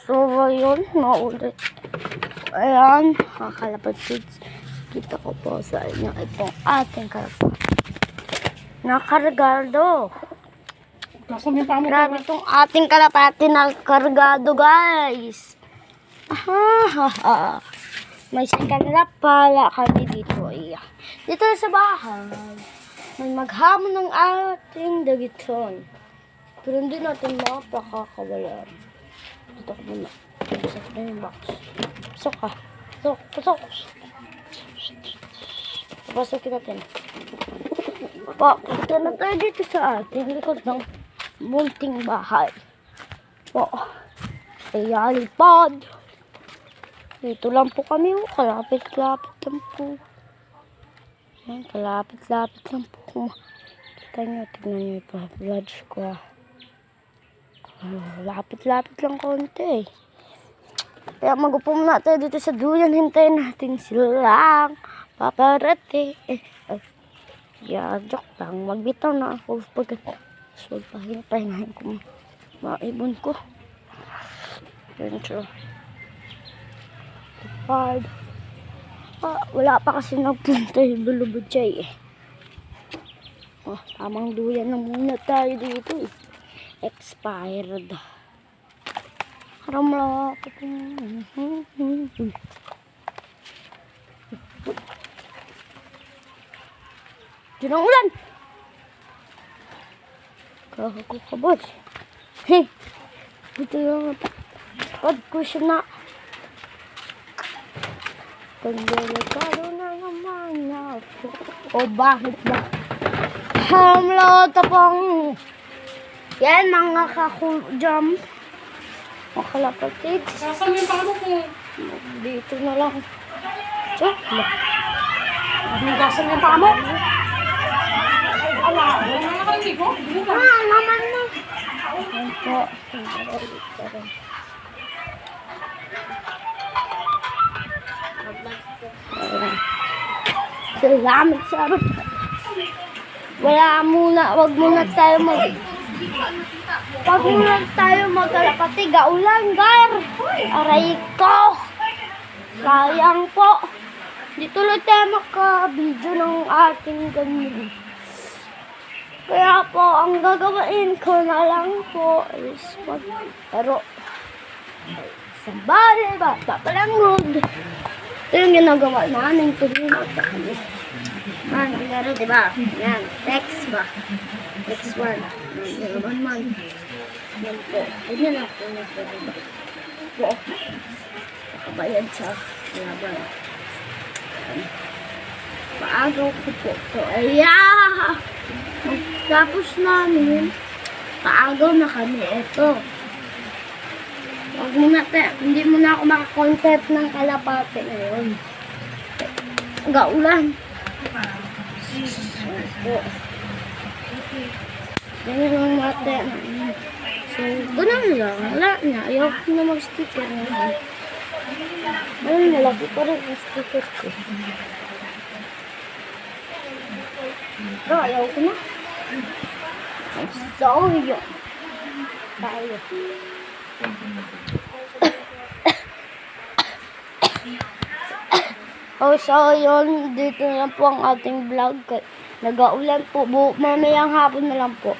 So, yun, maulit. Ayan, mga kalapatids. Kita ko po sa inyo itong ating kalapatids. Nakargado. Grabe itong ating kalapati na kargado, guys. May sakala pala kami dito. Dito sa bahay. May maghamon ng ating dagiton. Pero hindi natin mapakakawalan. Dito ko muna. Pasok na yung box. Pasok ka. Pasok. Papasokin natin. Punta na tayo dito sa ating likod ng munting bahay. Ayalipad. Dito lang po kami. Kalapit-lapit lang po. Ayan, kalapit-lapit lang po. Kita nyo, tignan nyo yung vlogs ko. Lapit-lapit lang konti. Kaya mag-upo muna tayo dito sa duyan. Hintayin natin silang paparete. Joke lang. Magbitaw na ako. So, pahintayin ko maibon ko. Yan siya. Hard. Wala pa kasi nagpunta yung bulubod siya tamang duyan na muna tayo dito Expired. Haram lang ako. Diyan ang ulan. Kakakabot. Dito yung pad ko siya na. Pagdelikado na naman ako. Bakit ba? Hamlo tapong. Yan mga kakujam. Mga kalapatids. Saan yung pamo ko? Dito na lang. Check. Saan yung pamo? Ala, wala na kayo ligo? Naman na. Yan po. Salamat sa wag muna tayo magkalapati, gaulan, gar. Aray ko. Sayang po. Di tuloy tayo maka-video ng ating ganyan. Kaya po, ang gagawin ko na lang po is pero sa bali, bata pa lang good. Ito yung ginagawa namin. Tulunod na kami. Laro, diba? Yan. Text ba? Text 1. Man. Yan po. Ganyan lang po. Po. Nakabayad sa laban. Paagaw ko po. Ayan! Tapos namin, paagaw na kami. Ito. Huwag muna tayo. Hindi muna ako makakontent ng kalapate ngayon. Gaulan. Ganyan lang mate. So, ganun lang. Wala na. Ayaw ko na mag-sticker ngayon. Ayun, nalaki pa rin ang sticker ko. Ito, ayaw ko na. So, yun. Tayo. So, yun. Dito na lang po ang ating vlog. Nag-aulan po. Mamayang hapon na lang po.